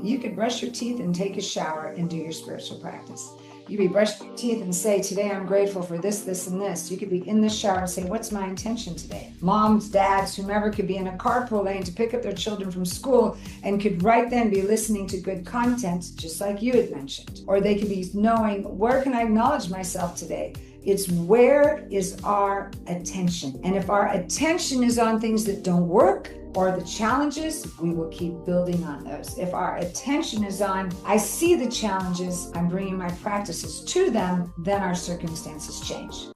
you could brush your teeth and take a shower and do your spiritual practice. You could be brushing your teeth and say, today I'm grateful for this, this, and this. You could be in the shower and say, what's my intention today? Moms, dads, whomever could be in a carpool lane to pick up their children from school and could right then be listening to good content, just like you had mentioned. Or they could be knowing, where can I acknowledge myself today? It's where is our attention? And if our attention is on things that don't work, or the challenges, we will keep building on those. If our attention is on, I see the challenges, I'm bringing my practices to them, then our circumstances change.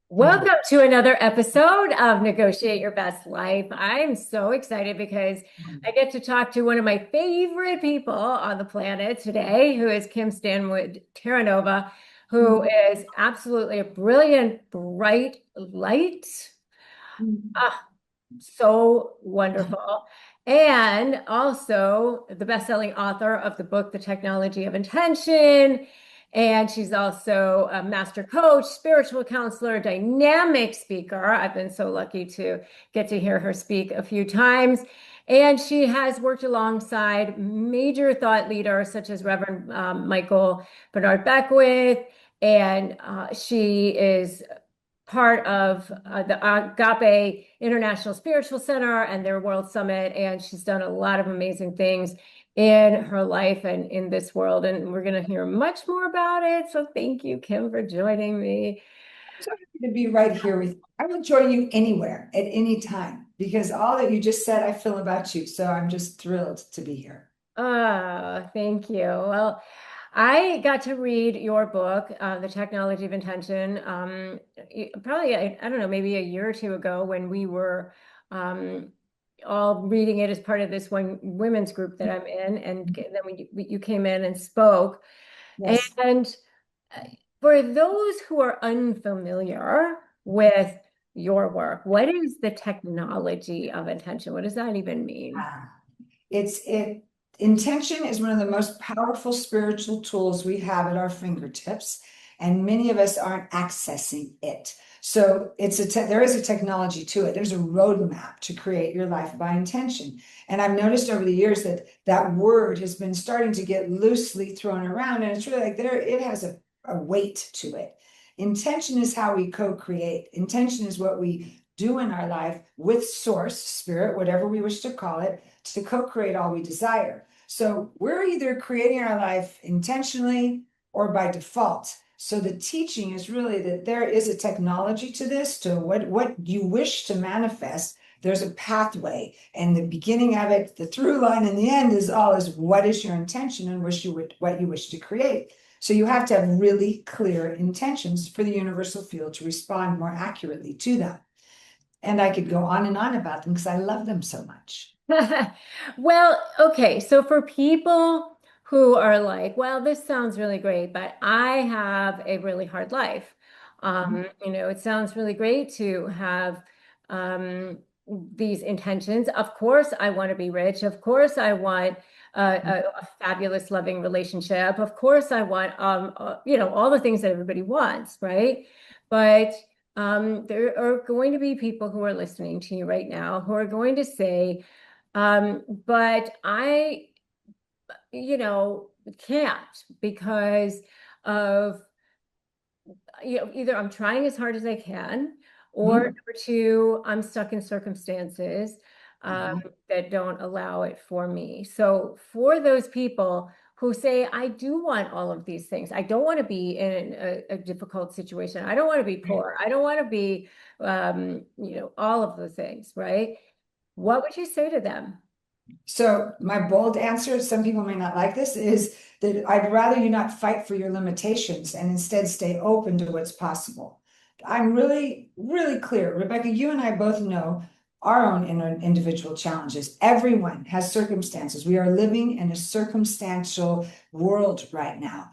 Welcome to another episode of Negotiate Your Best Life. I'm so excited because I get to talk to one of my favorite people on the planet today, who is Kim Stanwood Terranova, who is absolutely a brilliant, bright light. So wonderful. And also the best-selling author of the book, The Technology of Intention. And she's also a master coach, spiritual counselor, dynamic speaker. I've been so lucky to get to hear her speak a few times. And she has worked alongside major thought leaders such as Reverend Michael Bernard Beckwith. And she is part of the Agape International Spiritual Center and their World Summit. And she's done a lot of amazing things in her life and in this world. And we're going to hear much more about it. So thank you, Kim, for joining me. So happy to be right here with you. I will join you anywhere at any time because all that you just said, I feel about you. So I'm just thrilled to be here. Thank you. Well, I got to read your book, The Technology of Intention, probably, I don't know, maybe a year or two ago when we were all reading it as part of this one women's group that I'm in. And then you came in and spoke. Yes. And for those who are unfamiliar with your work, what is the technology of intention? What does that even mean? Intention is one of the most powerful spiritual tools we have at our fingertips, and many of us aren't accessing it. So there is a technology to it. There's a roadmap to create your life by intention. And I've noticed over the years that that word has been starting to get loosely thrown around, and it's really like it has a weight to it. Intention is how we co-create. Intention is what we do in our life with source, spirit, whatever we wish to call it, to co-create all we desire. So we're either creating our life intentionally or by default. So the teaching is really that there is a technology to this, to what you wish to manifest. There's a pathway, and the beginning of it, the through line, and the end is what is your intention and what you wish to create. So you have to have really clear intentions for the universal field to respond more accurately to them. And I could go on and on about them because I love them so much. Well, okay. So for people who are like, well, this sounds really great, but I have a really hard life. It sounds really great to have these intentions. Of course, I want to be rich. Of course, I want a fabulous, loving relationship. Of course, I want, all the things that everybody wants, right? But there are going to be people who are listening to you right now who are going to say, but I, can't because of, either I'm trying as hard as I can, or number two, I'm stuck in circumstances that don't allow it for me. So for those people who say, I do want all of these things. I don't want to be in a difficult situation. I don't want to be poor. I don't want to be, all of those things, right? What would you say to them? So my bold answer, some people may not like this, is that I'd rather you not fight for your limitations and instead stay open to what's possible. I'm really, really clear. Rebecca, you and I both know our own individual challenges. Everyone has circumstances. We are living in a circumstantial world right now.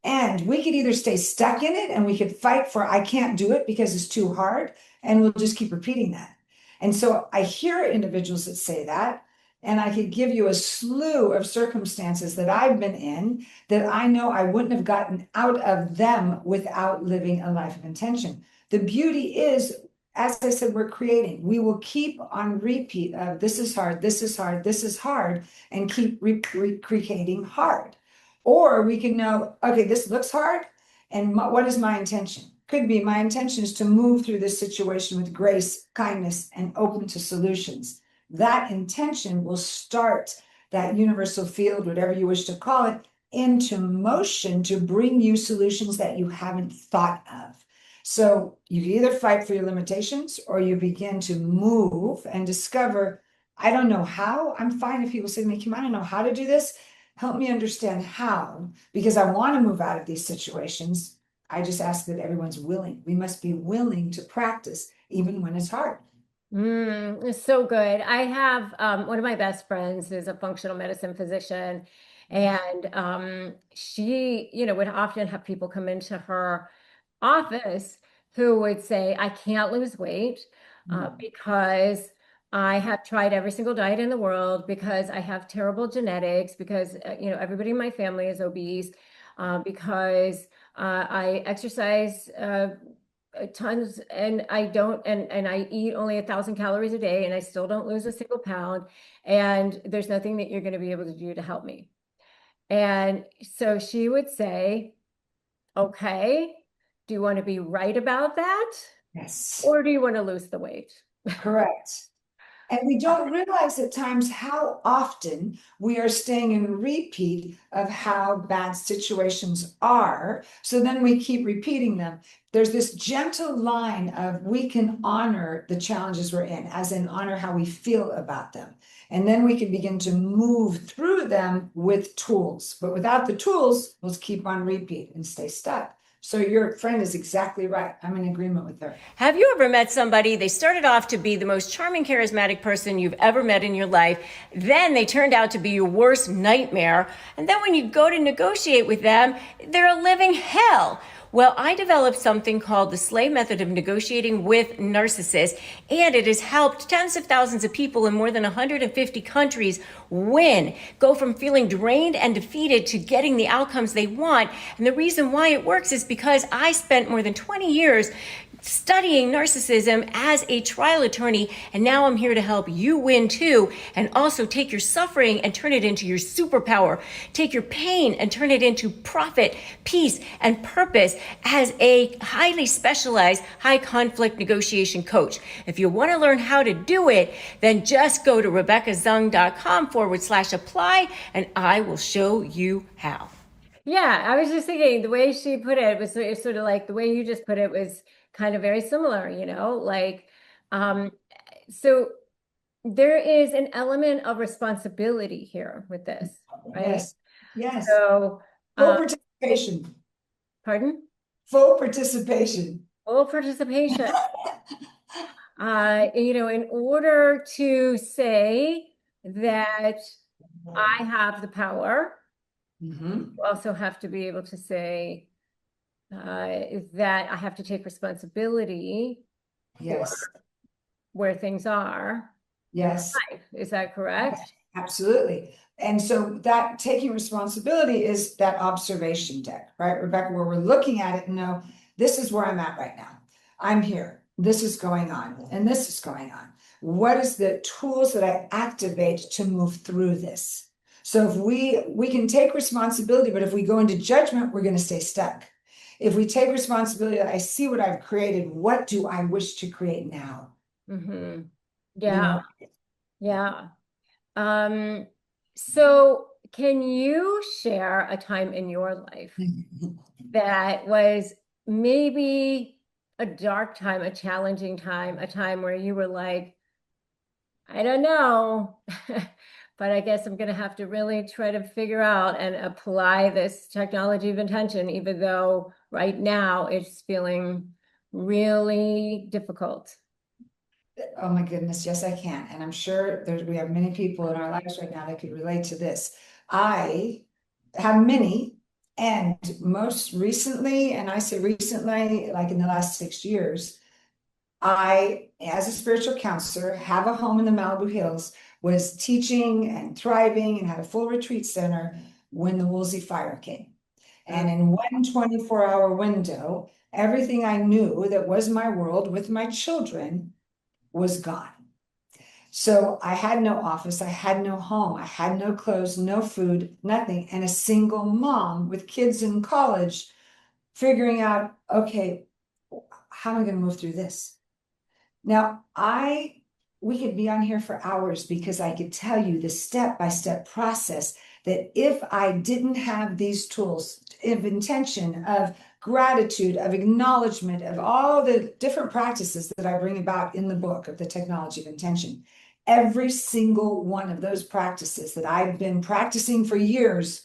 And we could either stay stuck in it and we could fight for, I can't do it because it's too hard. And we'll just keep repeating that. And so I hear individuals that say that, and I could give you a slew of circumstances that I've been in that I know I wouldn't have gotten out of them without living a life of intention. The beauty is, as I said, we're creating. We will keep on repeat of this is hard, this is hard, this is hard, and keep recreating hard. Or we can know, okay, this looks hard, and what is my intention? Could be my intention is to move through this situation with grace, kindness, and open to solutions. That intention will start that universal field, whatever you wish to call it, into motion to bring you solutions that you haven't thought of. So you either fight for your limitations or you begin to move and discover, I don't know how. I'm fine if people say to me, Kim, I don't know how to do this. Help me understand how, because I want to move out of these situations. I just ask that everyone's willing. We must be willing to practice even when it's hard. It's so good. I have one of my best friends is a functional medicine physician, and she, would often have people come into her office who would say, I can't lose weight because I have tried every single diet in the world, because I have terrible genetics, because everybody in my family is obese, because I exercise tons and I don't, and I eat only 1,000 calories a day and I still don't lose a single pound, and there's nothing that you're going to be able to do to help me. And so she would say, okay, do you want to be right about that? Yes. Or do you want to lose the weight? Correct. And we don't realize at times how often we are staying in repeat of how bad situations are. So then we keep repeating them. There's this gentle line of we can honor the challenges we're in, as in honor how we feel about them. And then we can begin to move through them with tools. But without the tools, we'll keep on repeat and stay stuck. So your friend is exactly right. I'm in agreement with her. Have you ever met somebody, they started off to be the most charming, charismatic person you've ever met in your life, then they turned out to be your worst nightmare, and then when you go to negotiate with them, they're a living hell? Well, I developed something called the Slay Method of Negotiating with Narcissists, and it has helped tens of thousands of people in more than 150 countries win, go from feeling drained and defeated to getting the outcomes they want. And the reason why it works is because I spent more than 20 years studying narcissism as a trial attorney, and now I'm here to help you win too, and also take your suffering and turn it into your superpower. Take your pain and turn it into profit, peace, and purpose as a highly specialized, high conflict negotiation coach. If you want to learn how to do it, then just go to RebeccaZung.com/apply, and I will show you how. Yeah, I was just thinking the way she put it was sort of like the way you just put it was kind of very similar, so there is an element of responsibility here with this, right? Yes. Yes. So, full participation. Pardon? Full participation. Full participation. In order to say that I have the power, you also have to be able to say that I have to take responsibility Yes. for where things are. Yes. Is that correct? Absolutely. And so that taking responsibility is that observation deck, right, Rebecca, where we're looking at it and know, this is where I'm at right now. I'm here. This is going on. And this is going on. What is the tools that I activate to move through this? So if we can take responsibility, but if we go into judgment, we're going to stay stuck. If we take responsibility, I see what I've created. What do I wish to create now? Mm-hmm. Yeah. Yeah. So can you share a time in your life that was maybe a dark time, a challenging time, a time where you were like, I don't know, but I guess I'm going to have to really try to figure out and apply this technology of intention, even though right now it's feeling really difficult. Oh my goodness, yes, I can. And I'm sure we have many people in our lives right now that could relate to this. I have many, and most recently, and I say recently, like in the last 6 years, I, as a spiritual counselor, have a home in the Malibu Hills, was teaching and thriving and had a full retreat center when the Woolsey fire came. And in one 24-hour window, Everything I knew that was my world with my children was gone. So I had no office, I had no home, I had no clothes, no food, nothing. And a single mom with kids in college figuring out, okay, how am I going to move through this? Now, we could be on here for hours because I could tell you the step-by-step process that if I didn't have these tools of intention, of gratitude, of acknowledgement, of all the different practices that I bring about in the book of the technology of intention, every single one of those practices that I've been practicing for years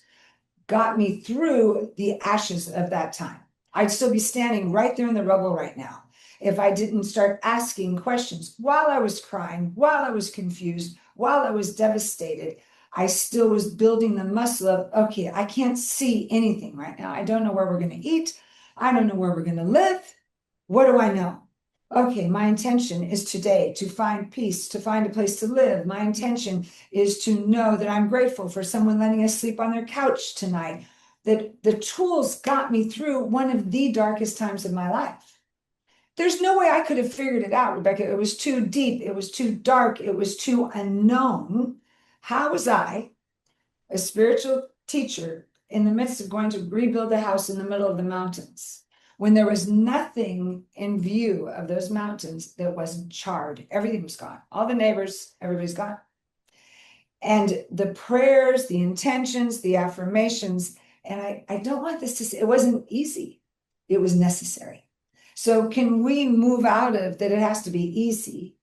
got me through the ashes of that time. I'd still be standing right there in the rubble right now if I didn't start asking questions while I was crying, while I was confused, while I was devastated. I still was building the muscle of, okay, I can't see anything right now. I don't know where we're going to eat. I don't know where we're going to live. What do I know? Okay, my intention is today to find peace, to find a place to live. My intention is to know that I'm grateful for someone letting us sleep on their couch tonight. That the tools got me through one of the darkest times of my life. There's no way I could have figured it out, Rebecca. It was too deep. It was too dark. It was too unknown. How was I, a spiritual teacher, in the midst of going to rebuild a house in the middle of the mountains, when there was nothing in view of those mountains that wasn't charred? Everything was gone. All the neighbors, everybody's gone. And the prayers, the intentions, the affirmations, and I don't want this to say, it wasn't easy. It was necessary. So can we move out of that it has to be easy?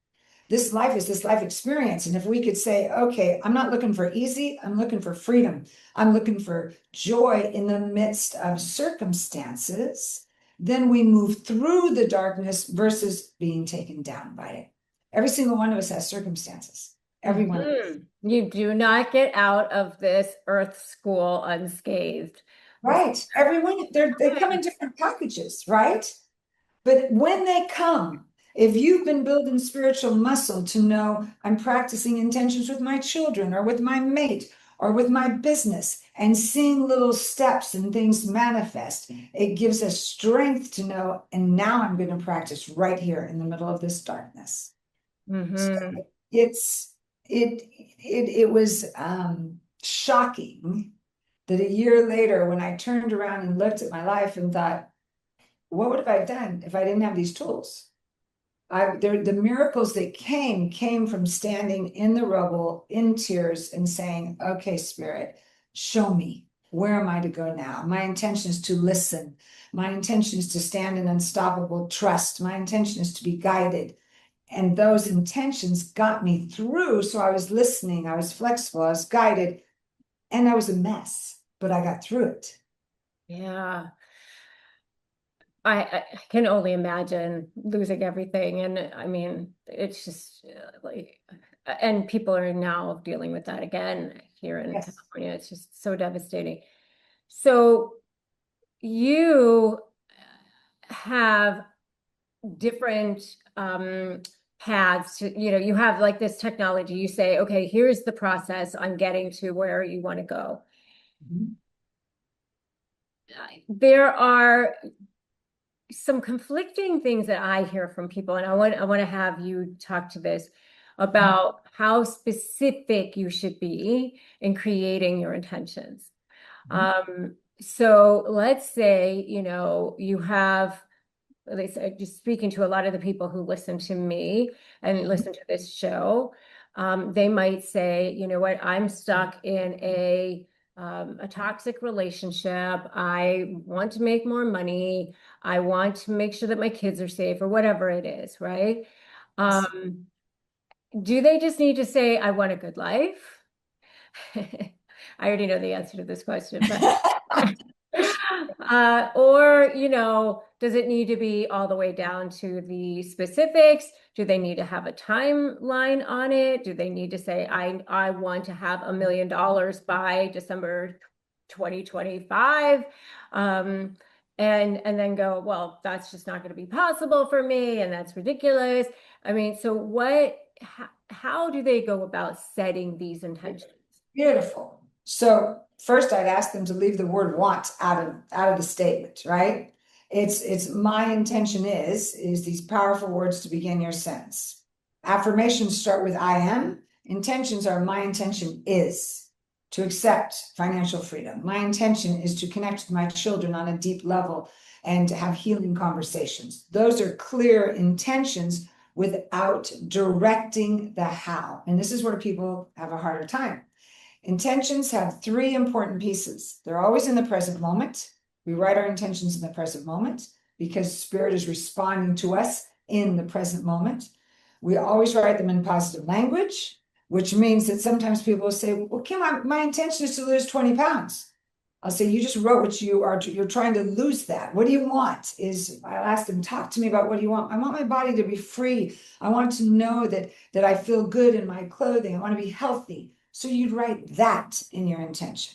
This life is this life experience. And if we could say, okay, I'm not looking for easy, I'm looking for freedom. I'm looking for joy in the midst of circumstances, then we move through the darkness versus being taken down by it. Every single one of us has circumstances. Every one of us. You do not get out of this earth school unscathed. Right. Everyone, they come in different packages, right? But when they come, if you've been building spiritual muscle to know I'm practicing intentions with my children or with my mate or with my business and seeing little steps and things manifest, it gives us strength to know, and now I'm going to practice right here in the middle of this darkness. So it was shocking that a year later, when I turned around and looked at my life and thought, what would have I done if I didn't have these tools? The miracles that came from standing in the rubble in tears and saying, okay, Spirit, show me, where am I to go now? My intention is to listen. My intention is to stand in unstoppable trust. My intention is to be guided. And those intentions got me through. So I was listening, I was flexible, I was guided, and I was a mess, but I got through it. Yeah. I can only imagine losing everything. And I mean, it's just like, and people are now dealing with that again here in California. It's just so devastating. So you have different paths to, you have like this technology. You say, okay, here's the process. I'm getting to where you want to go. There are some conflicting things that I hear from people, and I want to have you talk to this about how specific you should be in creating your intentions. So let's say, you have, at least just speaking to a lot of the people who listen to me and listen to this show, they might say, you know what, I'm stuck in a toxic relationship. I want to make more money. I want to make sure that my kids are safe or whatever it is, right? Do they just need to say, I want a good life? I already know the answer to this question, but or, does it need to be all the way down to the specifics? Do they need to have a timeline on it? Do they need to say, I want to have $1 million by December 2025? And then go, well, that's just not going to be possible for me, and that's ridiculous. I mean, so how do they go about setting these intentions? Beautiful. So first I'd ask them to leave the word want out of the statement, right? It's my intention is these powerful words to begin your sentence. Affirmations start with I am. Intentions are my intention is to accept financial freedom. My intention is to connect with my children on a deep level and to have healing conversations. Those are clear intentions without directing the how. And this is where people have a harder time. Intentions have three important pieces. They're always in the present moment. We write our intentions in the present moment because spirit is responding to us in the present moment. We always write them in positive language, which means that sometimes people will say, well, Kim, my intention is to lose 20 pounds. I'll say, you just wrote what you're trying to lose that. What do you want? I'll ask them, talk to me about what do you want? I want my body to be free. I want to know that I feel good in my clothing. I want to be healthy. So you'd write that in your intention.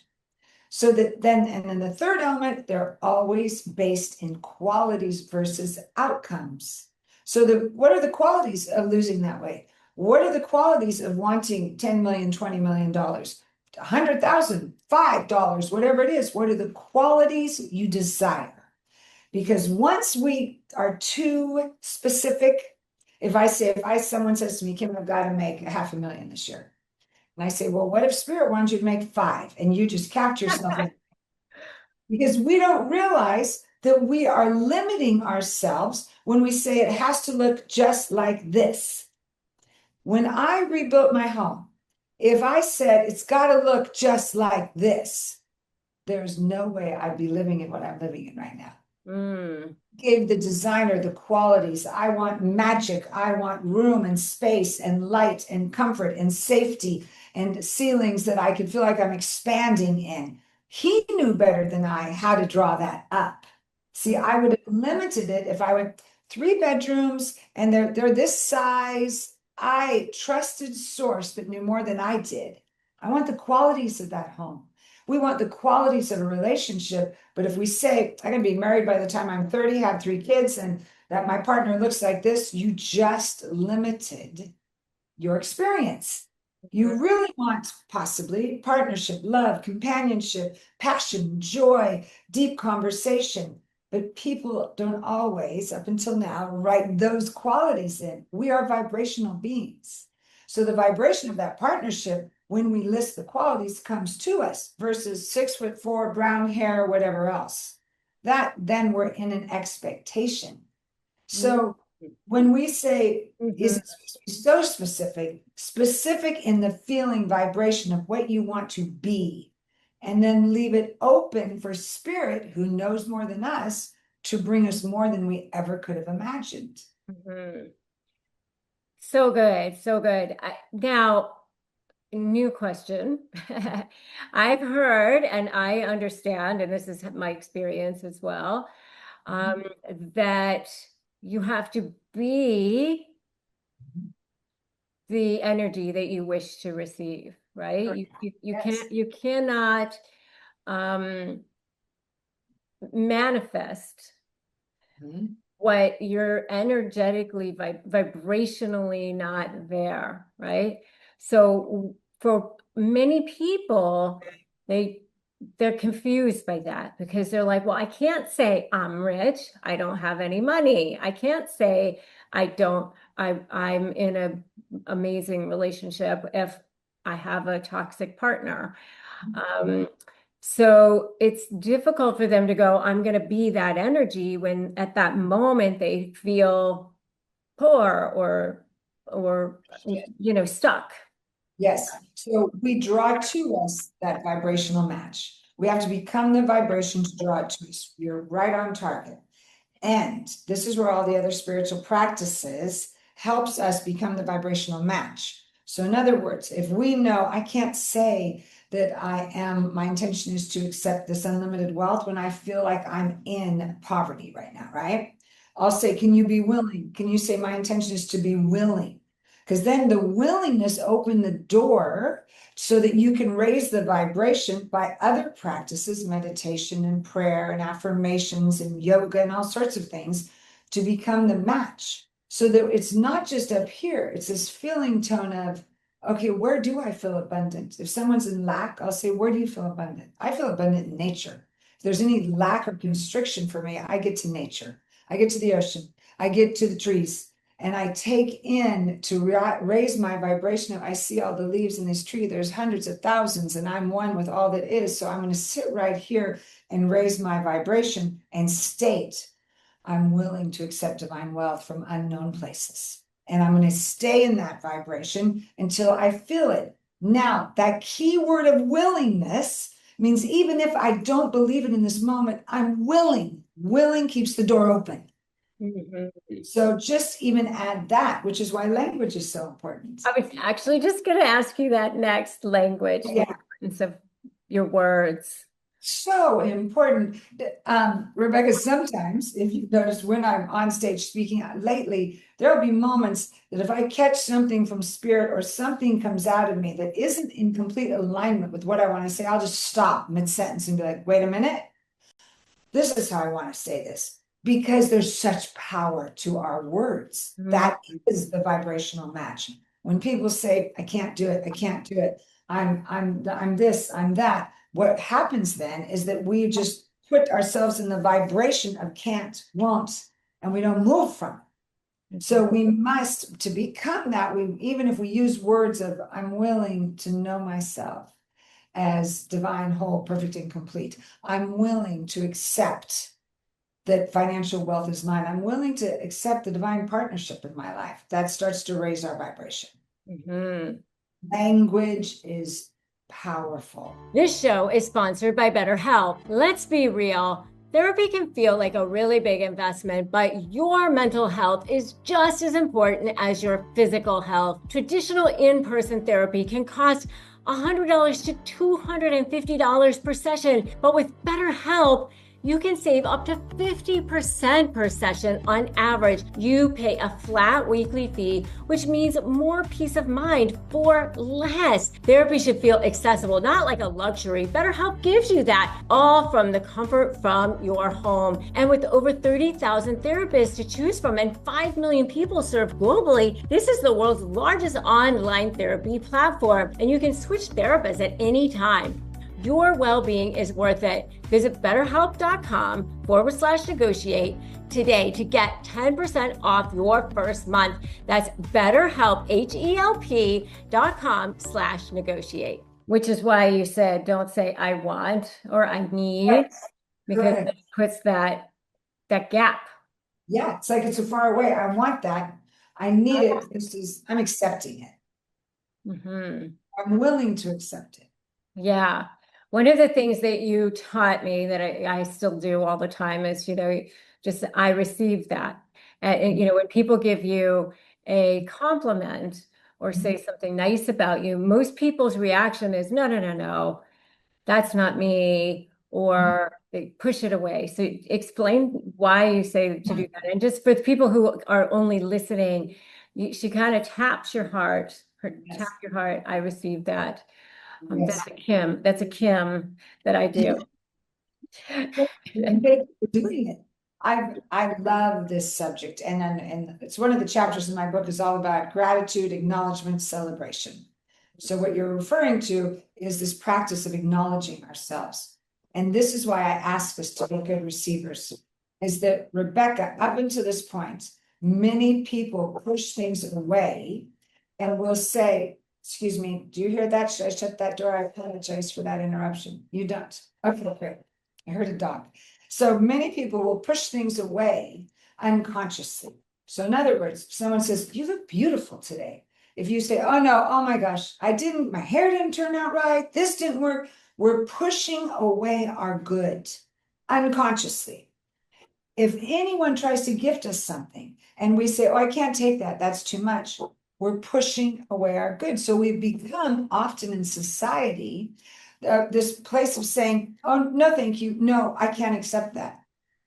So that then the third element, they're always based in qualities versus outcomes. So what are the qualities of losing that weight? What are the qualities of wanting 10 million, $20 million? 100,000, $5, whatever it is. What are the qualities you desire? Because once we are too specific, if someone says to me, Kim, I've got to make $500,000 this year. And I say, well, what if spirit wants you to make 5? And you just catch yourself. Because we don't realize that we are limiting ourselves when we say it has to look just like this. When I rebuilt my home, if I said it's got to look just like this, there's no way I'd be living in what I'm living in right now. Gave the designer the qualities. I want magic. I want room and space and light and comfort and safety and ceilings that I could feel like I'm expanding in. He knew better than I how to draw that up. See, I would have limited it if I went 3 bedrooms and they're this size. I trusted source that knew more than I did. I want the qualities of that home. We want the qualities of a relationship. But if we say, I'm going to be married by the time I'm 30, have 3 kids, and that my partner looks like this, you just limited your experience. You really want possibly partnership, love, companionship, passion, joy, deep conversation. But people don't always, up until now, write those qualities in. We are vibrational beings. So the vibration of that partnership, when we list the qualities, comes to us versus 6'4", brown hair, whatever else. That then we're in an expectation. So when we say, is it so specific in the feeling vibration of what you want to be, and then leave it open for spirit, who knows more than us, to bring us more than we ever could have imagined. So good, so good. Now, new question. I've heard, and I understand, and this is my experience as well, that you have to be the energy that you wish to receive, right? You cannot manifest what you're energetically, vibrationally not there, right? So for many people, they're confused by that because they're like, well, I can't say I'm rich. I don't have any money. I can't say I'm in an amazing relationship if I have a toxic partner. So it's difficult for them to go, I'm going to be that energy when at that moment they feel poor or stuck. Yes. So we draw to us that vibrational match. We have to become the vibration to draw it to us. You're right on target. And this is where all the other spiritual practices helps us become the vibrational match. So in other words, if we know I can't say that my intention is to accept this unlimited wealth when I feel like I'm in poverty right now, right? I'll say, can you be willing? Can you say my intention is to be willing? Because then the willingness opened the door so that you can raise the vibration by other practices, meditation and prayer and affirmations and yoga and all sorts of things to become the match. So that it's not just up here, it's this feeling tone of, okay, where do I feel abundant? If someone's in lack, I'll say, where do you feel abundant? I feel abundant in nature. there's any lack of constriction for me, I get to nature, I get to the ocean, I get to the trees, and I take in to raise my vibration. I see all the leaves in this tree. There's hundreds of thousands, and I'm one with all that is. So I'm going to sit right here and raise my vibration and state, I'm willing to accept divine wealth from unknown places. And I'm going to stay in that vibration until I feel it. Now, that key word of willingness means even if I don't believe it in this moment, I'm willing. Willing keeps the door open. So just even add that, which is why language is so important. I was actually just going to ask you that next, language, the importance of your words. So important. Rebecca, sometimes, if you've noticed, when I'm on stage speaking lately, there'll be moments that if I catch something from spirit or something comes out of me that isn't in complete alignment with what I want to say, I'll just stop mid-sentence and be like, wait a minute. This is how I want to say this. Because there's such power to our words. That is the vibrational match. When people say, I can't do it, I can't do it, I'm this, I'm that. What happens then is that we just put ourselves in the vibration of can't, won't, and we don't move from it. So we must, to become that, even if we use words of I'm willing to know myself as divine, whole, perfect, and complete. I'm willing to accept that financial wealth is mine. I'm willing to accept the divine partnership in my life. That starts to raise our vibration. Language is powerful. This show is sponsored by BetterHelp. Let's be real. Therapy can feel like a really big investment, but your mental health is just as important as your physical health. Traditional in-person therapy can cost $100 to $250 per session, but with BetterHelp, you can save up to 50% per session on average. You pay a flat weekly fee, which means more peace of mind for less. Therapy should feel accessible, not like a luxury. BetterHelp gives you that, all from the comfort from your home. And with over 30,000 therapists to choose from and 5 million people served globally, this is the world's largest online therapy platform, and you can switch therapists at any time. Your well-being is worth it. Visit betterhelp.com/negotiate today to get 10% off your first month. That's BetterHelp, HELP.com/negotiate. Which is why you said, don't say I want or I need, because it puts that gap. Yeah, it's like it's so far away. I want that. I need it. I'm accepting it. I'm willing to accept it. Yeah. One of the things that you taught me that I still do all the time is, just I receive that. And, when people give you a compliment or say something nice about you, most people's reaction is, no, that's not me, or they push it away. So explain why you say to do that. And just for the people who are only listening, she kind of taps your heart, tap your heart. I received that. That's a Kim that I do. Doing it. I love this subject, and it's one of the chapters in my book is all about gratitude, acknowledgement, celebration. So what you're referring to is this practice of acknowledging ourselves, and this is why I ask us to be good receivers. Is that, Rebecca, up until this point, many people push things away, and will say, excuse me, do you hear that? Should I shut that door? I apologize for that interruption. You don't. Okay, great. I heard a dog. So many people will push things away unconsciously. So in other words, someone says, you look beautiful today. If you say, oh no, oh my gosh, my hair didn't turn out right, this didn't work, we're pushing away our good unconsciously. If anyone tries to gift us something and we say, oh, I can't take that, that's too much, we're pushing away our good. So we've become often in society this place of saying, oh, no, thank you. No, I can't accept that.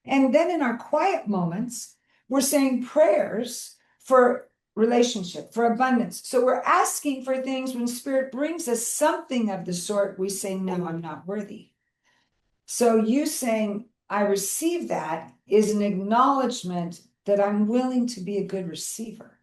And then in our quiet moments, we're saying prayers for relationship, for abundance. So we're asking for things when Spirit brings us something of the sort, we say, no, I'm not worthy. So you saying, I receive that is an acknowledgement that I'm willing to be a good receiver.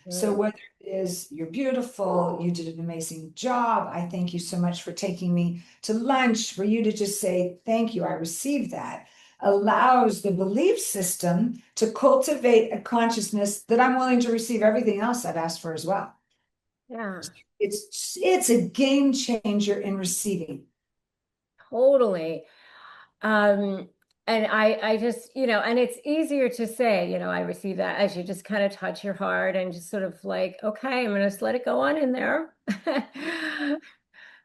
So Mhm. whether it is you're beautiful, you did an amazing job, I thank you so much for taking me to lunch, for you to just say, thank you, I received that, allows the belief system to cultivate a consciousness that I'm willing to receive everything else I've asked for as well. Yeah, It's a game changer in receiving. totally. Um, and I just, and it's easier to say, I receive that as you just kind of touch your heart and just sort of like, okay, I'm gonna just let it go on in there. Like I'm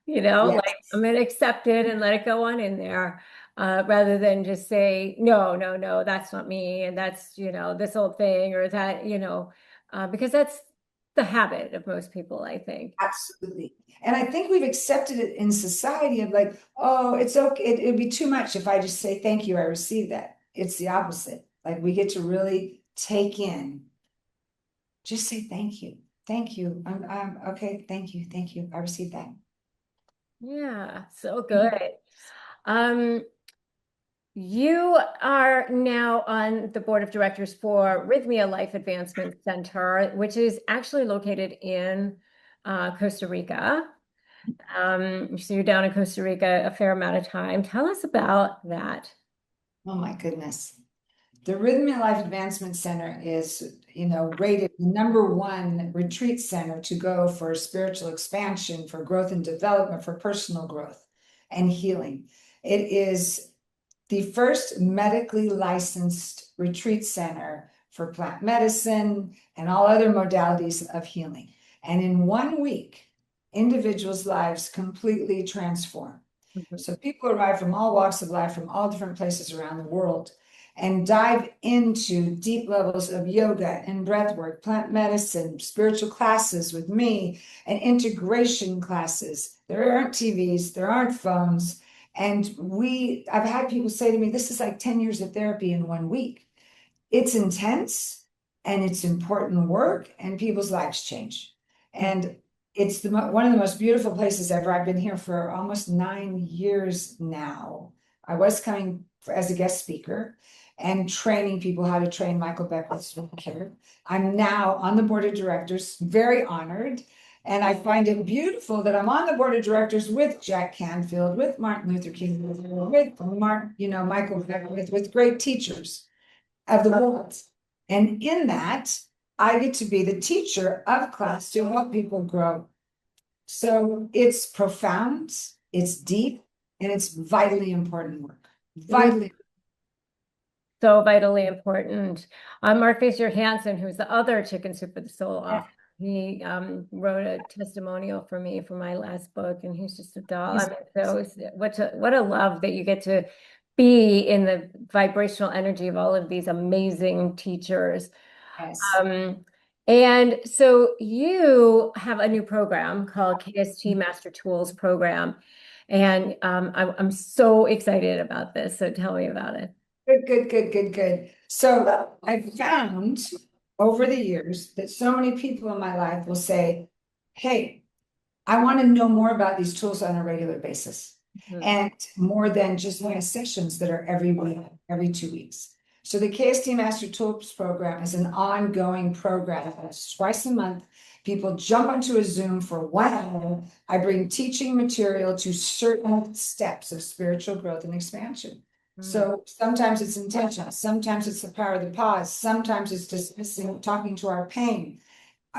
Yes. gonna accept it and let it go on in there, rather than just say, no, no, no, that's not me, and that's, this old thing or that, because that's the habit of most people, I think. Absolutely. And I think we've accepted it in society of like, oh, it's okay. It'd be too much if I just say, thank you, I received that. It's the opposite. Like we get to really take in, just say thank you. Thank you. I'm okay. Thank you. I received that. Yeah, so good. Um, You are now on the board of directors for Rhythmia Life Advancement Center, which is actually located in Costa Rica. So you're down in Costa Rica a fair amount of time. Tell us about that. Oh my goodness. The Rhythm and Life Advancement Center is, rated the #1 retreat center to go for spiritual expansion, for growth and development, for personal growth and healing. It is the first medically licensed retreat center for plant medicine and all other modalities of healing. And in 1 week, individuals' lives completely transform. Mhm. So people arrive from all walks of life, from all different places around the world, and dive into deep levels of yoga and breath work, plant medicine, spiritual classes with me, and integration classes. There aren't TVs, there aren't phones. And I've had people say to me, this is like 10 years of therapy in 1 week. It's intense and it's important work, and people's lives change. And it's one of the most beautiful places ever. I've been here for almost 9 years now. I was coming as a guest speaker and training people how to train Michael Beckwith's care. I'm now on the board of directors, very honored. And I find it beautiful that I'm on the board of directors with Jack Canfield, with Martin Luther King, with Michael Beckwith, with great teachers of the world. And in that, I get to be the teacher of class to help people grow. So it's profound, it's deep, and it's vitally important work. Vitally. So vitally important. Mark Fisher Hansen, who's the other Chicken Soup for the Soul author, he wrote a testimonial for me for my last book, and he's just a doll. I mean, so what a love that you get to be in the vibrational energy of all of these amazing teachers. Yes. Um, and so you have a new program called KST Master Tools Program, and I'm so excited about this. So tell me about it. Good. So I found over the years that so many people in my life will say, hey, I want to know more about these tools on a regular basis, Mhm. and more than just my sessions that are every week, every 2 weeks. So the KST Master Tools program is an ongoing program. It's twice a month. People jump onto a Zoom for 1 hour. I bring teaching material to certain steps of spiritual growth and expansion. Mm. So sometimes it's intentional, sometimes it's the power of the pause, sometimes it's dismissing, talking to our pain.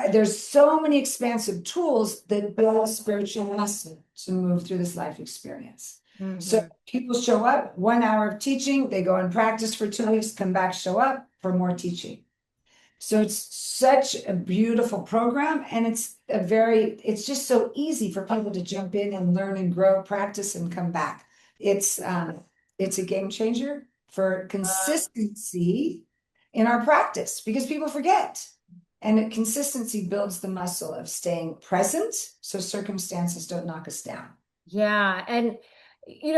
There's so many expansive tools that build spiritual muscle to move through this life experience. So Mhm. people show up, 1 hour of teaching, they go and practice for 2 weeks, come back, show up for more teaching. So it's such a beautiful program, and it's just so easy for people to jump in and learn and grow, practice and come back. It's a game changer for consistency in our practice because people forget. And consistency builds the muscle of staying present so circumstances don't knock us down. Yeah. And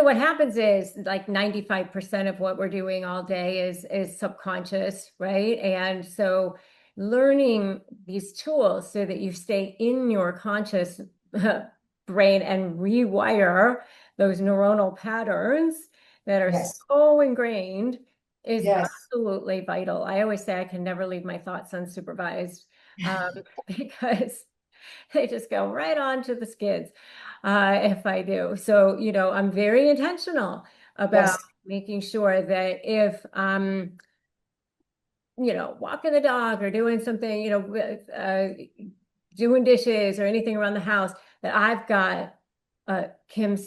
what happens is like 95% of what we're doing all day is subconscious, right? And so learning these tools so that you stay in your conscious brain and rewire those neuronal patterns that are Yes, so ingrained is yes, absolutely vital. I always say I can never leave my thoughts unsupervised. because they just go right on to the skids if I do. So, I'm very intentional about Yes. making sure that if walking the dog or doing something, doing dishes or anything around the house, that I've got Kim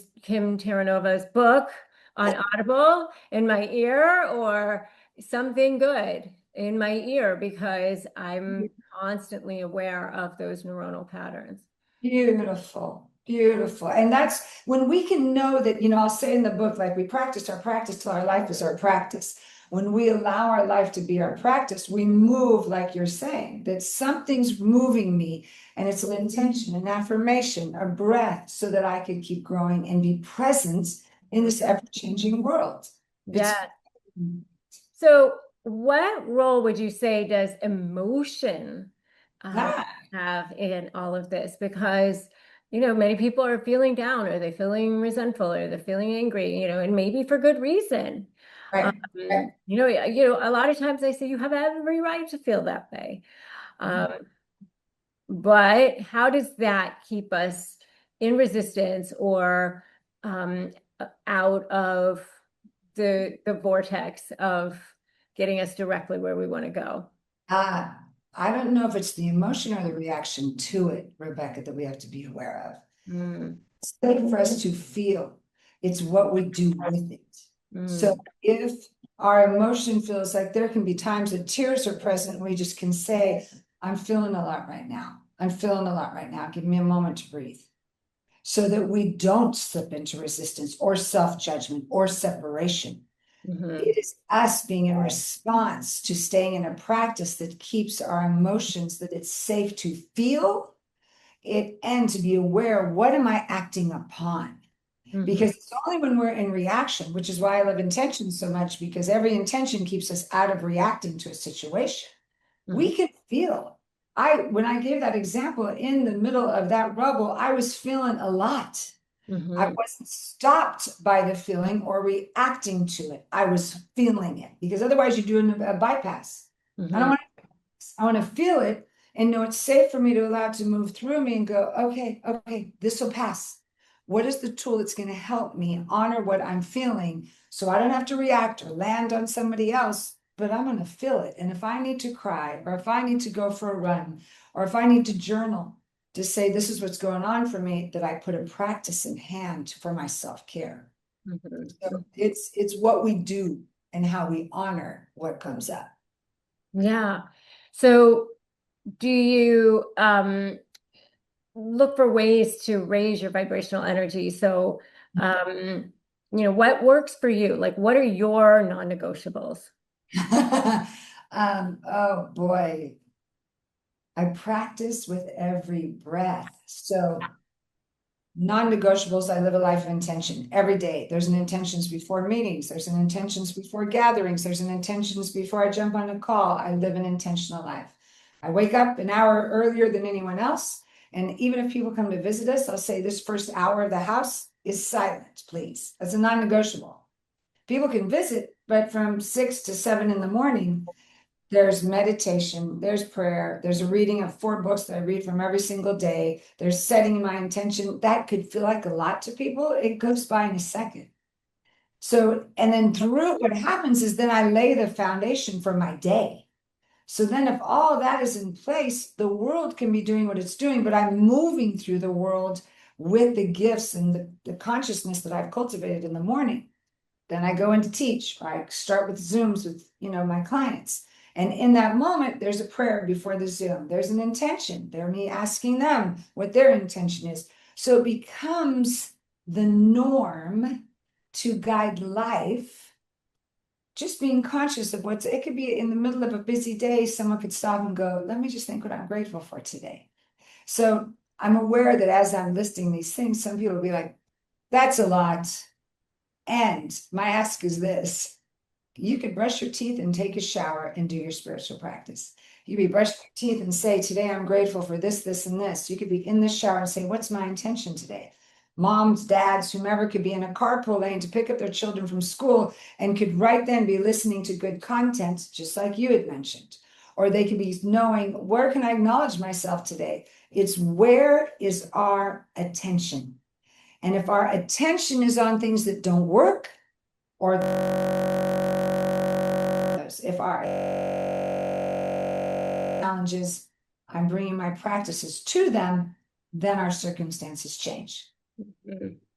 Terranova's book on Audible in my ear or something good in my ear because I'm constantly aware of those neuronal patterns. Beautiful, beautiful. And that's when we can know that, I'll say in the book, like we practice our practice till our life is our practice. When we allow our life to be our practice, we move like you're saying, that something's moving me and it's an intention, an affirmation, a breath so that I can keep growing and be present in this ever-changing world. It's Yeah. So what role would you say does emotion ah, have in all of this? Because, many people are feeling down or they're feeling resentful or they're feeling angry, and maybe for good reason. right. A lot of times they say you have every right to feel that way. But how does that keep us in resistance or out of the vortex of getting us directly where we want to go? I don't know if it's the emotion or the reaction to it, Rebecca, that we have to be aware of. Mm, It's safe for us to feel. It's what we do with it. So mm, if our emotion feels like there can be times that tears are present, we just can say, I'm feeling a lot right now. I'm feeling a lot right now. Give me a moment to breathe. So that we don't slip into resistance or self-judgment or separation. mhm, It is us being in response to staying in a practice that keeps our emotions, that it's safe to feel it and to be aware, what am I acting upon? mhm, Because it's only when we're in reaction, which is why I love intention so much, because every intention keeps us out of reacting to a situation. mhm, We can feel. When I gave that example in the middle of that rubble, I was feeling a lot. I mhm, wasn't stopped by the feeling or reacting to it. I was feeling it because otherwise you're doing a bypass. I don't mhm, want to, I want to feel it and know it's safe for me to allow it to move through me and go, okay, this will pass. What is the tool that's going to help me honor what I'm feeling so I don't have to react or land on somebody else, but I'm going to feel it. And if I need to cry or if I need to go for a run or if I need to journal, to say this is what's going on for me, that I put a practice in hand for my self-care. So mhm. it's what we do and how we honor what comes up. Yeah. So do you look for ways to raise your vibrational energy? So, what works for you? Like, what are your non-negotiables? Oh boy, I practice with every breath. So non-negotiables, I live a life of intention every day. There's an intentions before meetings. There's an intentions before gatherings. There's an intentions before I jump on a call. I live an intentional life. I wake up an hour earlier than anyone else. And even if people come to visit us, I'll say this first hour of the house is silent, please. That's a non-negotiable. People can visit, but from 6 to 7 in the morning, there's meditation, there's prayer, there's a reading of 4 books that I read from every single day. There's setting my intention. That could feel like a lot to people. It goes by in a second. So, and then through what happens is then I lay the foundation for my day. So then if all that is in place, the world can be doing what it's doing, but I'm moving through the world with the gifts and the consciousness that I've cultivated in the morning. Then I go in to teach, or I start with Zooms with, my clients. And in that moment, there's a prayer before the Zoom. There's an intention. They're me asking them what their intention is. So it becomes the norm to guide life, just being conscious of it could be in the middle of a busy day, someone could stop and go, let me just think what I'm grateful for today. So I'm aware that as I'm listing these things, some people will be like, that's a lot. And my ask is this: you could brush your teeth and take a shower and do your spiritual practice. You could be brushing your teeth and say, today I'm grateful for this, this, and this. You could be in the shower and say, what's my intention today? Moms, dads, whomever could be in a carpool lane to pick up their children from school and could right then be listening to good content, just like you had mentioned. or they could be knowing, where can I acknowledge myself today? It's where is our attention? And if our attention is on things that don't work, or if our challenges, I'm bringing my practices to them, then our circumstances change.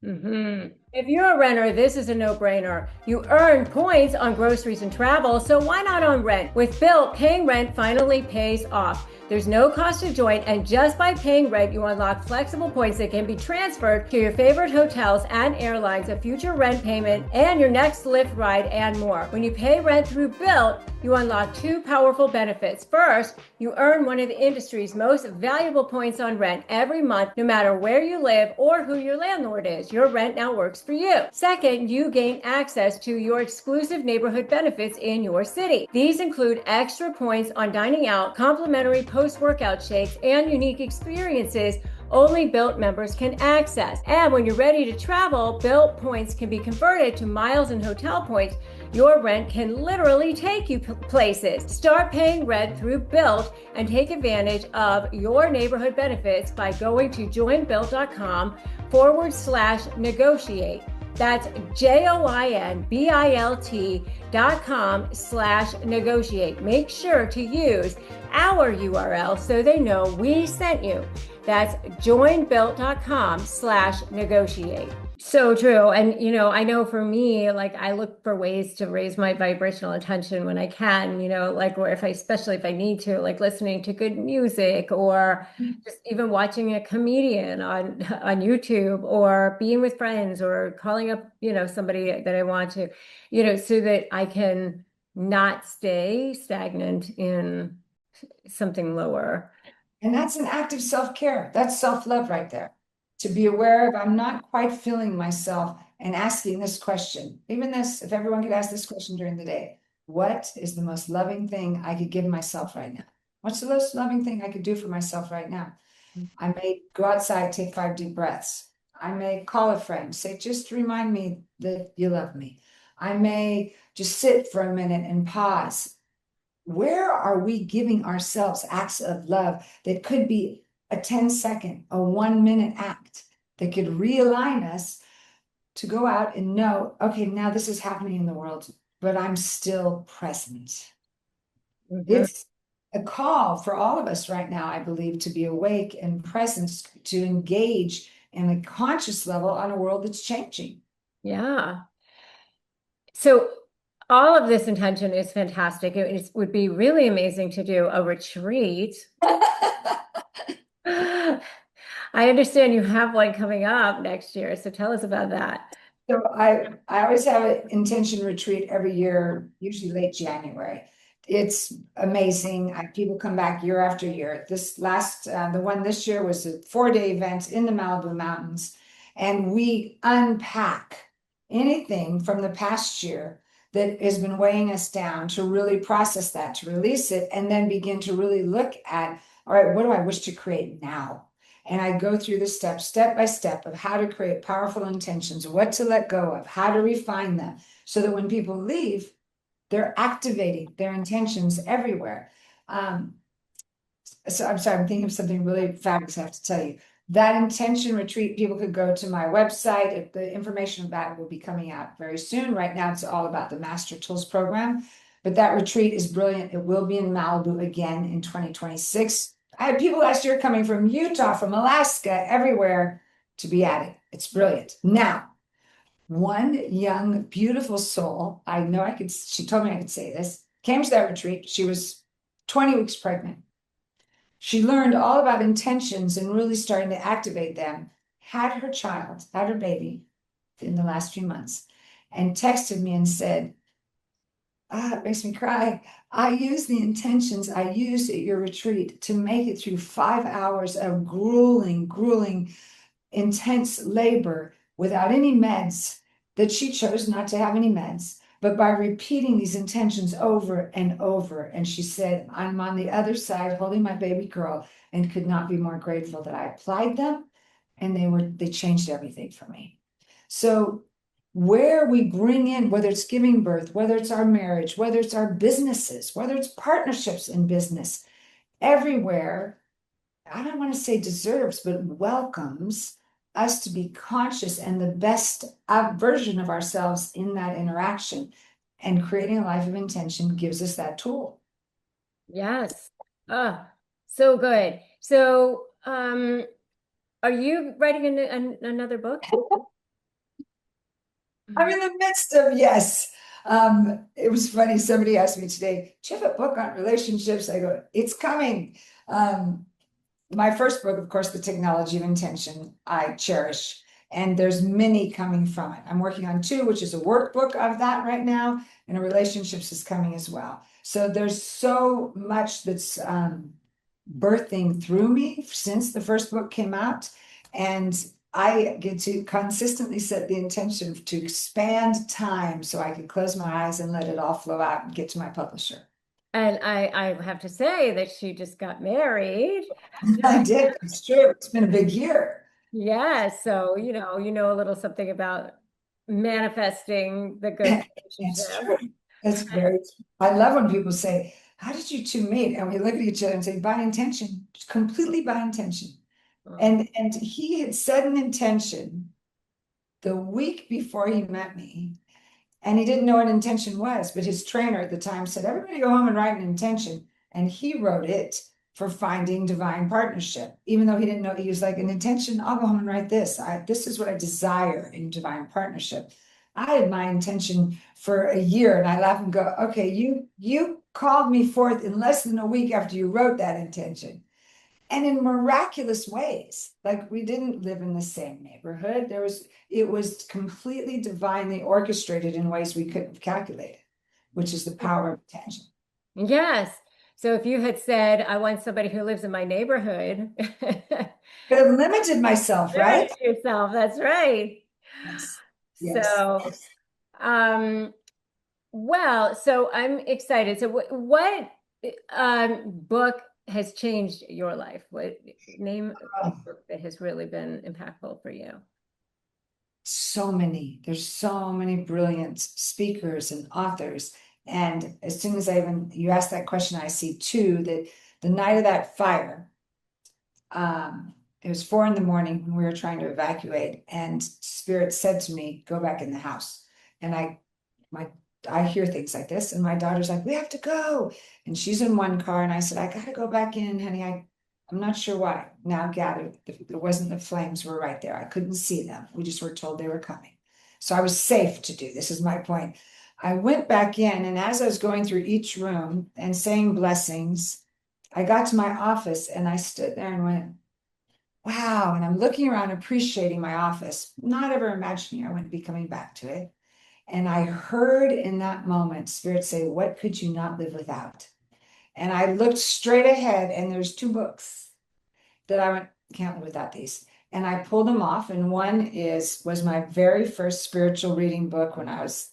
If you're a renter, this is a no-brainer. You earn points on groceries and travel, so why not on rent? With Built, paying rent finally pays off. There's no cost to join, and just by paying rent, you unlock flexible points that can be transferred to your favorite hotels and airlines, a future rent payment, and your next Lyft ride, and more. When you pay rent through Built, you unlock two powerful benefits. First, you earn one of the industry's most valuable points on rent every month, no matter where you live or who your landlord is. Your rent now works for you. Second, you gain access to your exclusive neighborhood benefits in your city. These include extra points on dining out, complimentary post-workout shakes, and unique experiences only Built members can access. And when you're ready to travel, Built points can be converted to miles and hotel points. Your rent can literally take you places. Start paying rent through Built and take advantage of your neighborhood benefits by going to joinbuilt.com/negotiate. That's joinbilt.com/negotiate. Make sure to use our URL so they know we sent you. That's joinbuilt.com/negotiate. So true. And, I know for me, like, I look for ways to raise my vibrational intention when I can, like, or especially if I need to, like listening to good music, or just even watching a comedian on YouTube, or being with friends, or calling up, somebody that I want to, so that I can not stay stagnant in something lower. And that's an act of self-care. That's self-love right there. To be aware of, I'm not quite feeling myself, and asking this question. Even this, if everyone could ask this question during the day, what is the most loving thing I could give myself right now? What's the most loving thing I could do for myself right now? I may go outside, take 5 deep breaths. I may call a friend, say, just remind me that you love me. I may just sit for a minute and pause. Where are we giving ourselves acts of love that could be a 10-second, a 1-minute act that could realign us to go out and know, okay, now this is happening in the world, but I'm still present. It's a call for all of us right now, I believe, to be awake and present, to engage in a conscious level on a world that's changing. Yeah. So all of this intention is fantastic. It would be really amazing to do a retreat. I understand you have one coming up next year, so tell us about that. So I always have an intention retreat every year, usually late January. It's amazing. People come back year after year. The one this year was a 4-day event in the Malibu Mountains, and we unpack anything from the past year that has been weighing us down, to really process that, to release it, and then begin to really look at, all right, what do I wish to create now? And I go through the steps, step by step, of how to create powerful intentions, what to let go of, how to refine them, so that when people leave, they're activating their intentions everywhere. So I'm sorry, I'm thinking of something really fabulous I have to tell you. That intention retreat, people could go to my website. The information about it will be coming out very soon. Right now, it's all about the Master Tools program. But that retreat is brilliant. It will be in Malibu again in 2026. I had people last year coming from Utah, from Alaska, everywhere to be at it. It's brilliant. Now, one young, beautiful soul, she told me I could say this, came to that retreat. She was 20 weeks pregnant. She learned all about intentions and really starting to activate them, had her baby in the last few months, and texted me and said, it makes me cry. I used the intentions I used at your retreat to make it through 5 hours of grueling, intense labor without any meds, that she chose not to have any meds, but by repeating these intentions over and over. And she said, I'm on the other side holding my baby girl, and could not be more grateful that I applied them, and they changed everything for me. So where we bring in, whether it's giving birth, whether it's our marriage, whether it's our businesses, whether it's partnerships in business, everywhere, I don't want to say deserves, but welcomes us to be conscious and the best version of ourselves in that interaction. And creating a life of intention gives us that tool. Yes. Ah, so good. So, are you writing another book? I'm in the midst of, yes. It was funny. Somebody asked me today, do you have a book on relationships? I go, it's coming. My first book, of course, The Technology of Intention, I cherish. And there's many coming from it. I'm working on two, which is a workbook of that right now, and a relationships is coming as well. So there's so much that's birthing through me since the first book came out. And I get to consistently set the intention to expand time so I can close my eyes and let it all flow out and get to my publisher. And I have to say that she just got married. I did. It's true. It's been a big year. Yeah, so you know a little something about manifesting the good It's relationship. true. It's very true. I love when people say, how did you two meet? And we look at each other and say, by intention, completely by intention. And he had set an intention the week before he met me, and he didn't know what intention was, but his trainer at the time said, everybody go home and write an intention. And he wrote it for finding divine partnership, even though he didn't know. He was like, an intention, I'll go home and write this. This is what I desire in divine partnership. I had my intention for a year, and I laugh and go, okay, you called me forth in less than a week after you wrote that intention. And in miraculous ways, like we didn't live in the same neighborhood. It was completely divinely orchestrated in ways we couldn't have calculated, which is the power of attention. Yes. So if you had said, I want somebody who lives in my neighborhood, Could have limited myself, right? limit yourself. That's right. Yes. Yes. So, um, well, so I'm excited. So what book has changed your life? What name a Oh, book that has really been impactful for you? so many. There's so many brilliant speakers and authors. And as soon as you asked that question, I see two that the night of that fire, it was 4 a.m. when we were trying to evacuate, and Spirit said to me, go back in the house. And I hear things like this, and my daughter's like, we have to go. And she's in one car, and I said, I gotta go back in, honey. I'm not sure why. Now gathered, there wasn't, the flames were right there. I couldn't see them. We just were told they were coming. So I was safe to do. This is my point. I went back in, and as I was going through each room and saying blessings, I got to my office and I stood there and went, wow. And I'm looking around, appreciating my office, not ever imagining I wouldn't be coming back to it. And I heard in that moment, Spirit say, what could you not live without? And I looked straight ahead, and there's two books that I went, can't live without these. And I pulled them off. And one was my very first spiritual reading book when I was,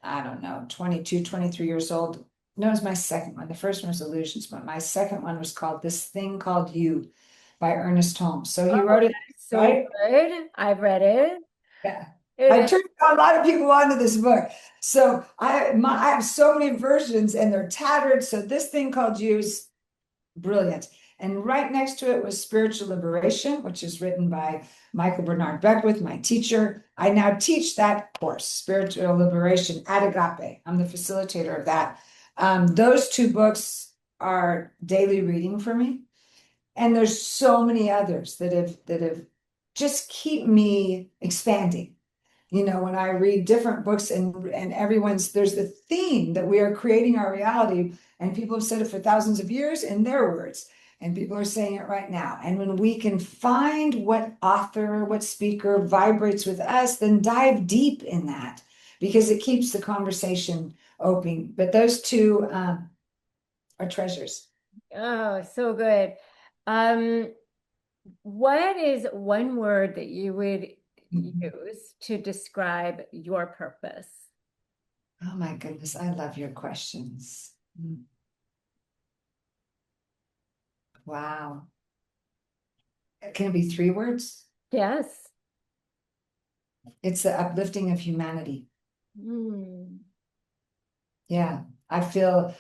I don't know, 22, 23 years old. No, it was my second one. The first one was Illusions, but my second one was called This Thing Called You by Ernest Holmes. So he Oh, wrote it, so right? good. I've read it. Yeah. It I is. turned a lot of people onto this book. So I have so many versions and they're tattered. So this thing called You is brilliant. And right next to it was Spiritual Liberation, which is written by Michael Bernard Beckwith, my teacher. I now teach that course, Spiritual Liberation at Agape. I'm the facilitator of that. Those two books are daily reading for me. And there's so many others that have just keep me expanding. When I read different books and there's the theme that we are creating our reality, and people have said it for thousands of years in their words, and people are saying it right now. And when we can find what author, what speaker vibrates with us, then dive deep in that, because it keeps the conversation open. But those two are treasures. Oh, so good. Um, what is one word that you would Mhm. use to describe your purpose? Oh my goodness, I love your questions. Wow. Can it be 3 words? Yes. It's the uplifting of humanity. Mm. Yeah, I feel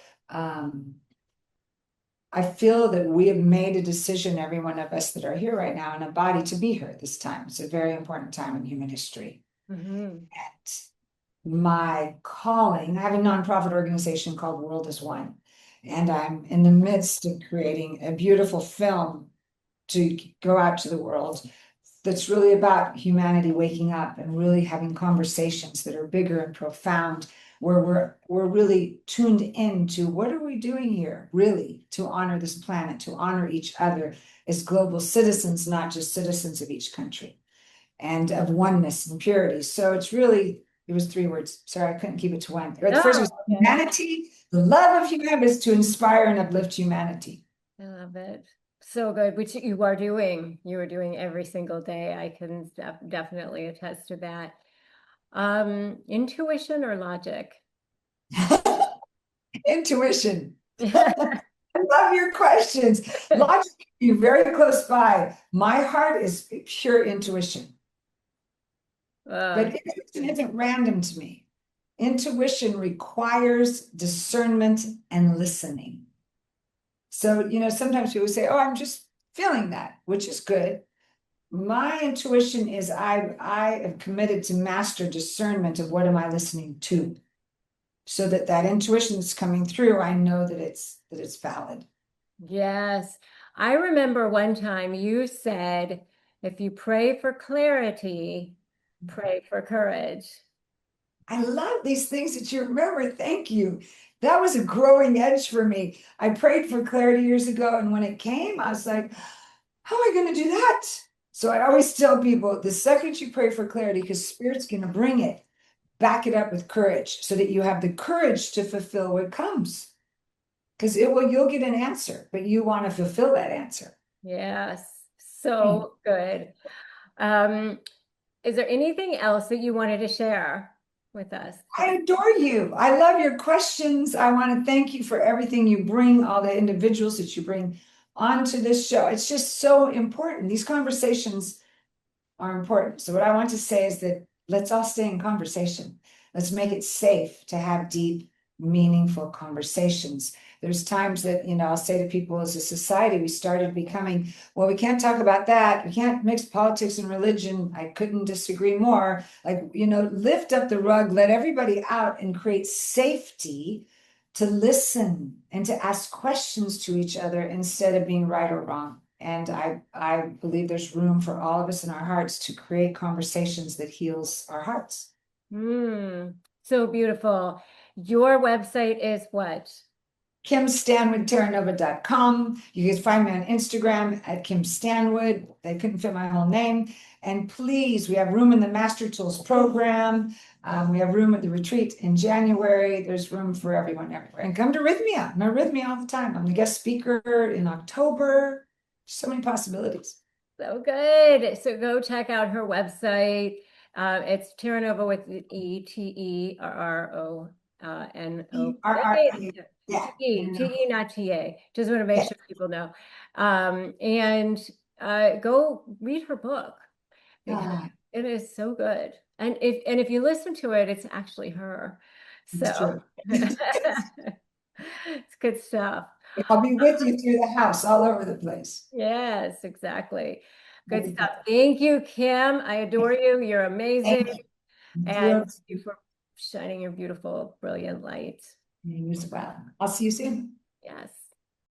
that we have made a decision, every one of us that are here right now, in a body to be here at this time. It's a very important time in human history. Mhm. And my calling, I have a nonprofit organization called World is One, and I'm in the midst of creating a beautiful film to go out to the world that's really about humanity waking up and really having conversations that are bigger and profound, where we're really tuned into what are we doing here, really, to honor this planet, to honor each other as global citizens, not just citizens of each country, and of oneness and purity. So it's really, it was 3 words. Sorry, I couldn't keep it to one. The first was okay. humanity. The love of humanity is to inspire and uplift humanity. I love it. So good, which you are doing. You are doing every single day. I can definitely attest to that. Intuition or logic? Intuition. I love your questions. Logic, you're very close by. My heart is pure intuition. But intuition isn't random to me. Intuition requires discernment and listening. So, sometimes people say, oh, I'm just feeling that, which is good. My intuition is I am committed to master discernment of what am I listening to, so that intuition that's coming through, I know that it's valid. Yes. I remember one time you said, if you pray for clarity, pray for courage. I love these things that you remember. Thank you. That was a growing edge for me. I prayed for clarity years ago, and when it came, I was like, how am I going to do that? So I always tell people, the second you pray for clarity, because Spirit's going to bring it, back it up with courage so that you have the courage to fulfill what comes. Because you'll get an answer, but you want to fulfill that answer. Yes. So good. Is there anything else that you wanted to share with us I today? adore you. I love your questions. I want to thank you for everything you bring, all the individuals that you bring onto this show. It's just so important. These conversations are important. So what I want to say is that let's all stay in conversation. Let's make it safe to have deep, meaningful conversations. There's times that, I'll say to people, as a society, we started becoming, well, we can't talk about that. We can't mix politics and religion. I couldn't disagree more. Like, lift up the rug, let everybody out, and create safety to listen and to ask questions to each other instead of being right or wrong. And I believe there's room for all of us in our hearts to create conversations that heals our hearts. So beautiful. Your website is what? KimStanwoodTerranova.com. You can find me on Instagram at Kim Stanwood. They couldn't fit my whole name. And please, we have room in the Master Tools program. We have room at the retreat in January. There's room for everyone everywhere. And come to Rhythmia. I'm at Rhythmia all the time. I'm the guest speaker in October. So many possibilities. So good. So go check out her website. It's Terranova with ETERRO. N-O. Yeah. T-E, not T-A. Just want to make Yeah. sure people know. And go read her book because it is so good. And if you listen to it, it's actually her. It's So true. it's good stuff. I'll be with you through the house, all over the place. Yes, exactly. Good stuff. Thank you, Kim. I adore you. You're amazing. And thank you for shining your beautiful, brilliant light. You as well. I'll see you soon. Yes.